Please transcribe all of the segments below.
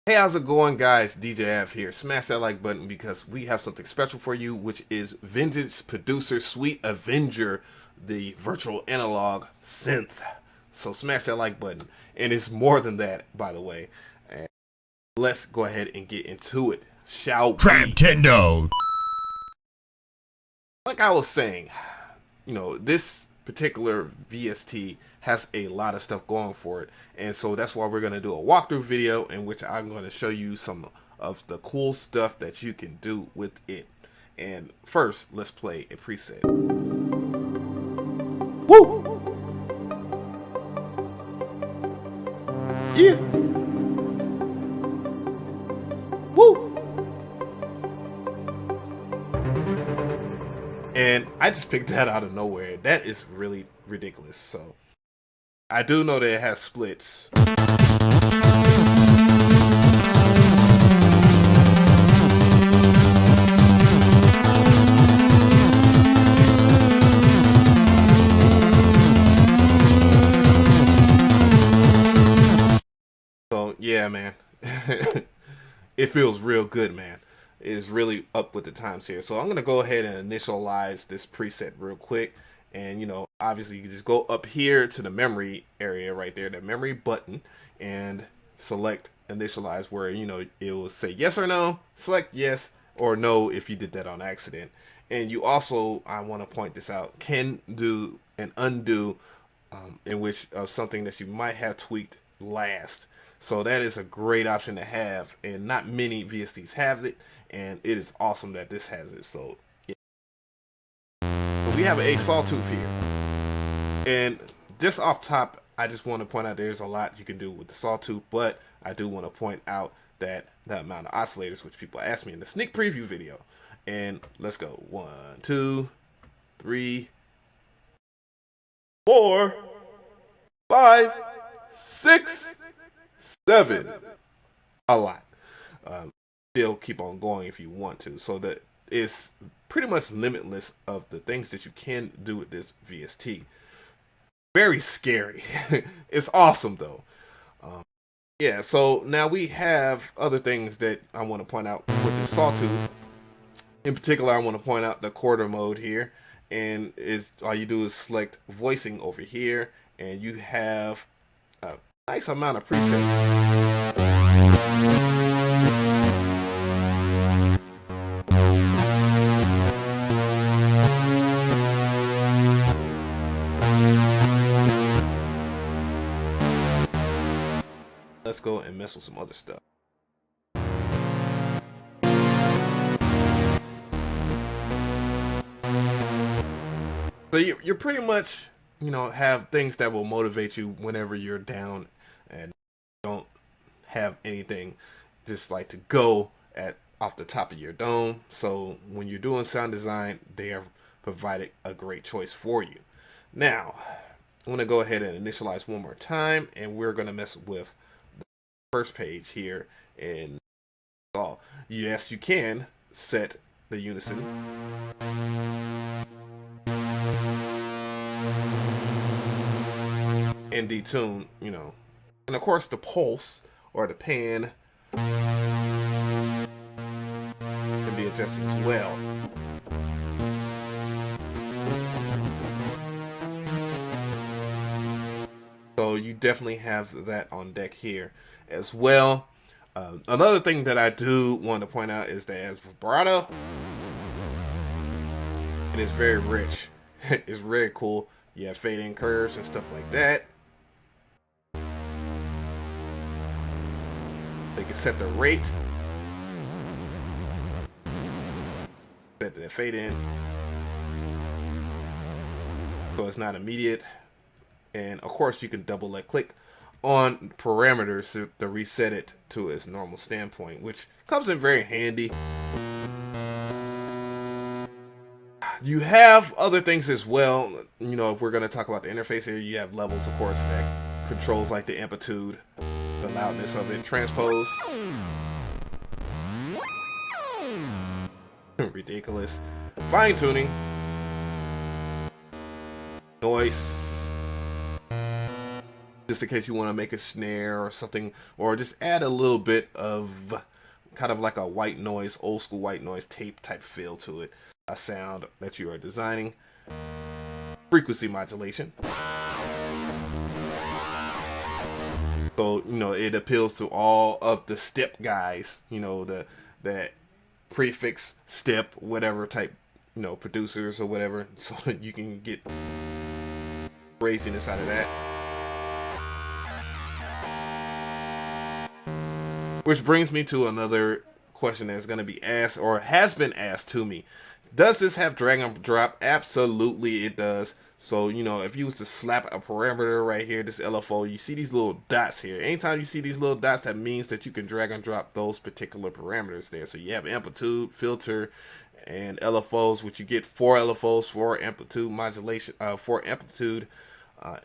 Hey, how's it going, guys? DJ Av here. Smash that like button because we have something special for you, which is Vintage Producer Suite Avenger, the virtual analog synth. So smash that like button. And it's more than that, by the way. And let's go ahead and get into it, shall we? Traptendo. Like I was saying, this particular VST has a lot of stuff going for it, and so that's why we're going to do a walkthrough video in which I'm going to show you some of the cool stuff that you can do with it. And first, let's play a preset. Woo! Yeah! Woo! And I just picked that out of nowhere. That is really ridiculous. So I do know that it has splits. So yeah, man. It feels real good, man. It is really up with the times here. So I'm gonna go ahead and initialize this preset real quick. And obviously you can just go up here to the memory area right there, the memory button, and select initialize, where it will say yes or no. Select yes or no if you did that on accident. And you also, I want to point this out, can do an undo in which of something that you might have tweaked last. So that is a great option to have, and not many VSTs have it, and it is awesome that this has it. So yeah. We have a sawtooth here, and just off top, I just want to point out there's a lot you can do with the sawtooth, but I do want to point out that the amount of oscillators, which people asked me in the sneak preview video. And let's go 1, 2, 3, 4, 5, 6, 7. A lot. Still keep on going if you want to. So that is pretty much limitless of the things that you can do with this VST. Very scary. It's awesome though. Yeah, so now we have other things that I want to point out with the sawtooth. In particular, I want to point out the quarter mode here, and all you do is select voicing over here, and you have a nice amount of presets. Let's go and mess with some other stuff. So you're pretty much, have things that will motivate you whenever you're down and don't have anything just like to go off the top of your dome. So when you're doing sound design, they have provided a great choice for you. Now, I'm going to go ahead and initialize one more time, and we're going to mess with the first page here. And all, yes, you can set the unison. And detune, and of course the pulse or the pan can be adjusted as well. So you definitely have that on deck here as well. Another thing that I do want to point out is that as vibrato, it is very rich. It's very cool. You have fade in curves and stuff like that. They can set the rate, set the fade in, so it's not immediate. And of course, you can double click on parameters to reset it to its normal standpoint, which comes in very handy. You have other things as well. If we're going to talk about the interface here, you have levels, of course, that controls like the amplitude, the loudness of it, transpose. Ridiculous. Fine tuning, noise, just in case you want to make a snare or something, or just add a little bit of kind of like a white noise, old school white noise tape type feel to it, a sound that you are designing. Frequency modulation. So, it appeals to all of the step guys, that prefix, step, whatever type, producers or whatever. So you can get craziness out of that. Which brings me to another question that's going to be asked, or has been asked to me. Does this have drag and drop? Absolutely it does. So, if you was to slap a parameter right here, this LFO, you see these little dots here. Anytime you see these little dots, that means that you can drag and drop those particular parameters there. So you have amplitude, filter, and LFOs, which you get 4 LFOs, 4 amplitude modulation, 4 amplitude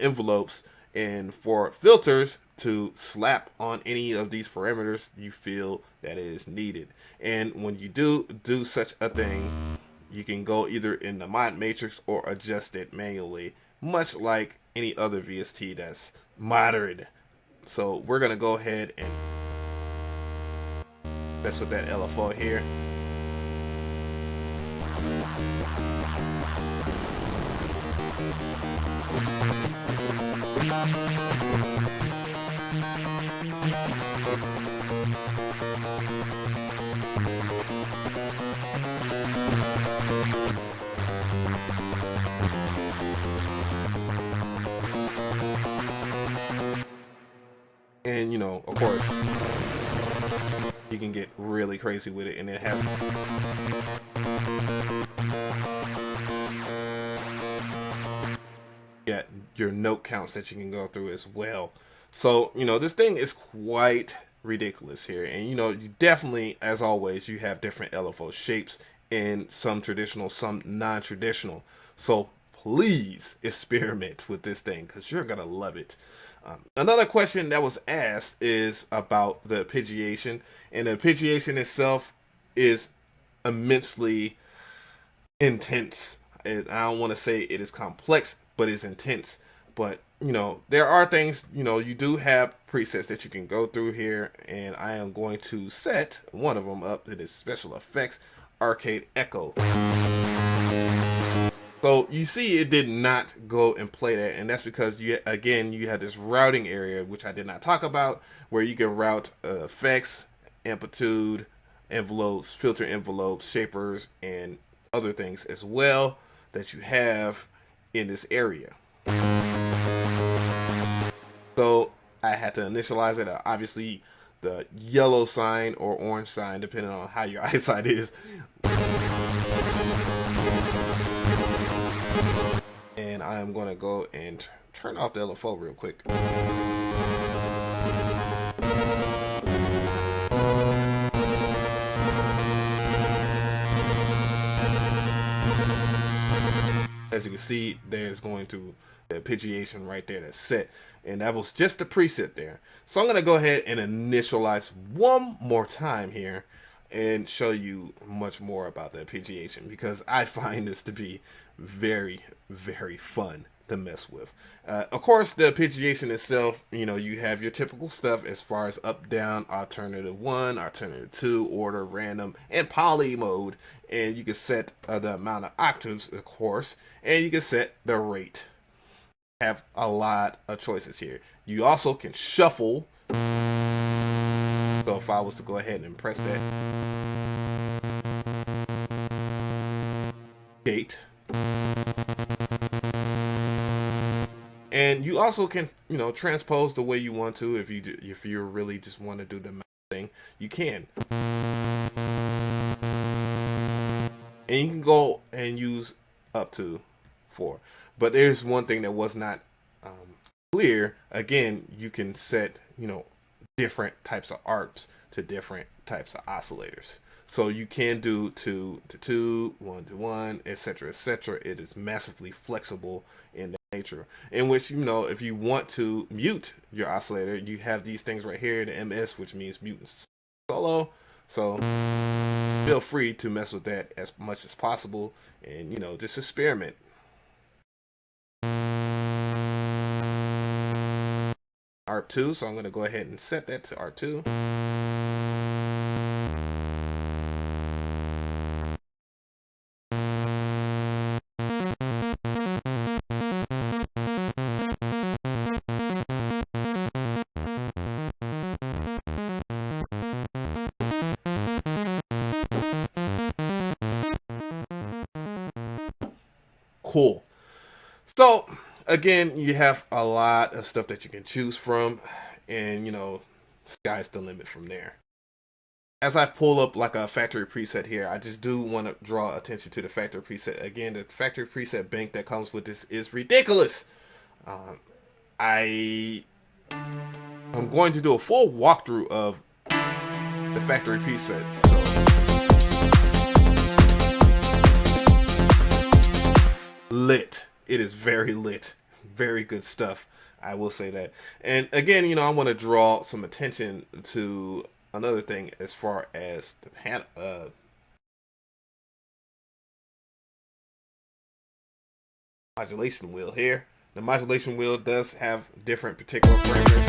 envelopes, and 4 filters to slap on any of these parameters you feel that is needed. And when you do such a thing, you can go either in the mod matrix or adjust it manually, much like any other VST that's modded. So we're gonna go ahead and mess with that LFO here. And of course, you can get really crazy with it, and it has your note counts that you can go through as well. So this thing is quite ridiculous here, and you definitely, as always, you have different LFO shapes, and some traditional, some non-traditional. So please experiment with this thing, because you're gonna love it. Another question that was asked is about the arpeggiation, and the arpeggiation itself is immensely intense. I don't want to say it is complex, but it's intense. But there are things, you do have presets that you can go through here, and I am going to set one of them up. It is special effects, arcade echo. So you see it did not go and play that, and that's because you have this routing area, which I did not talk about, where you can route effects, amplitude, envelopes, filter envelopes, shapers, and other things as well that you have in this area. So I had to initialize it. Obviously, the yellow sign or orange sign, depending on how your eyesight is. And I am going to go and turn off the LFO real quick. As you can see, there's going to the arpeggiation right there that's set, and that was just the preset there. So I'm going to go ahead and initialize one more time here and show you much more about the arpeggiation, because I find this to be very, very fun to mess with. Of course, the arpeggiation itself, you have your typical stuff as far as up, down, alternative 1, alternative 2, order, random, and poly mode. And you can set the amount of octaves, of course, and you can set the rate. Have a lot of choices here. You also can shuffle. So if I was to go ahead and press that gate, and you also can transpose the way you want to. If you really just want to do the thing, you can, and you can go and use up to 4. But there's one thing that was not clear. Again, you can set different types of arcs to different types of oscillators. So you can do 2 to 2, 1 to 1, etc., etc. It is massively flexible in that nature. In which if you want to mute your oscillator, you have these things right here, the MS, which means mute solo. So feel free to mess with that as much as possible, and just experiment. ARP2, so I'm going to go ahead and set that to ARP2. Cool. So again, you have a lot of stuff that you can choose from, and you know, sky's the limit from there. As I pull up like a factory preset here, I just do want to draw attention to the factory preset. Again, the factory preset bank that comes with this is ridiculous. I'm going to do a full walkthrough of the factory presets. So, lit. It is very lit. Very good stuff. I will say that. And again, you know, I want to draw some attention to another thing as far as the modulation wheel here. The modulation wheel does have different particular parameters.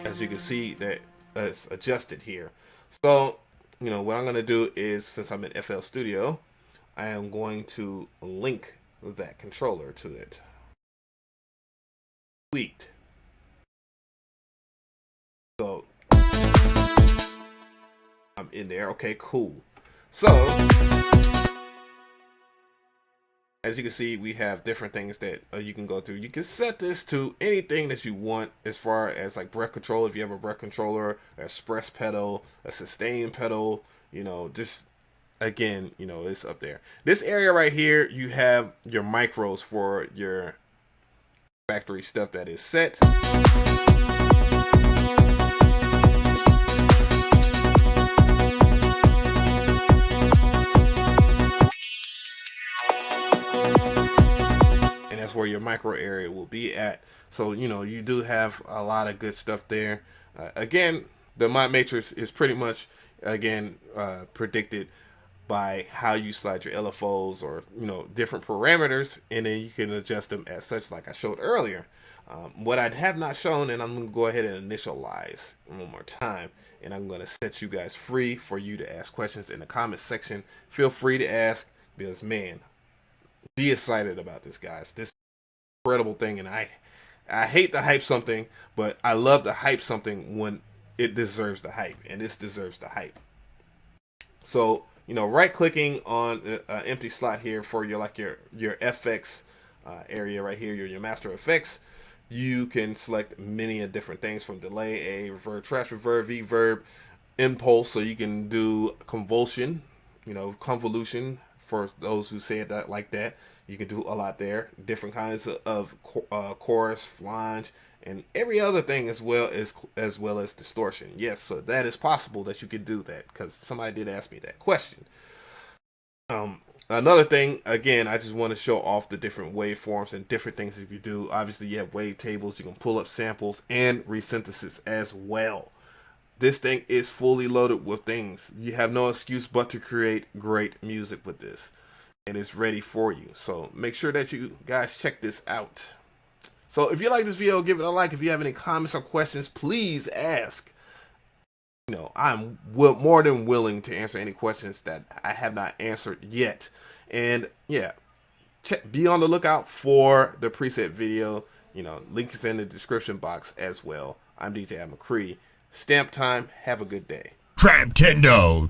As you can see, that it's adjusted here. So, you know, what I'm going to do is, since I'm in FL Studio, I am going to link that controller to it. Tweaked. So I'm in there. Okay, cool. So as you can see, we have different things that you can go through. You can set this to anything that you want, as far as like breath control. If you have a breath controller, an express pedal, a sustain pedal, you know, just again, you know, it's up there. This area right here, you have your micros for your factory stuff that is set. And that's where your micro area will be at. So, you know, you do have a lot of good stuff there. Again, the mod matrix is pretty much, again, predicted by how you slide your LFOs, or, you know, different parameters, and then you can adjust them as such, like I showed earlier. What I have not shown, and I'm going to go ahead and initialize one more time, and I'm going to set you guys free for you to ask questions in the comments section. Feel free to ask, because man, be excited about this, guys. This incredible thing, and I hate to hype something, but I love to hype something when it deserves the hype, and this deserves the hype. So, you know, right clicking on an empty slot here for your FX area right here, your master effects, you can select many of different things, from delay, reverb, trash reverb, reverb, impulse, so you can do convolution, you know, convolution for those who say it that like that. You can do a lot there, different kinds of chorus, flange, and every other thing, as well as distortion. Yes, so that is possible that you could do that, because somebody did ask me that question. Another thing, again, I just want to show off the different waveforms and different things that you do. Obviously, you have wave tables. You can pull up samples and resynthesis as well. This thing is fully loaded with things. You have no excuse but to create great music with this, and it's ready for you. So make sure that you guys check this out. So if you like this video, give it a like. If you have any comments or questions, please ask. You know, I'm more than willing to answer any questions that I have not answered yet. And yeah, be on the lookout for the preset video. You know, links in the description box as well. I'm DJ McCree. Stamp time. Have a good day. Traptendo.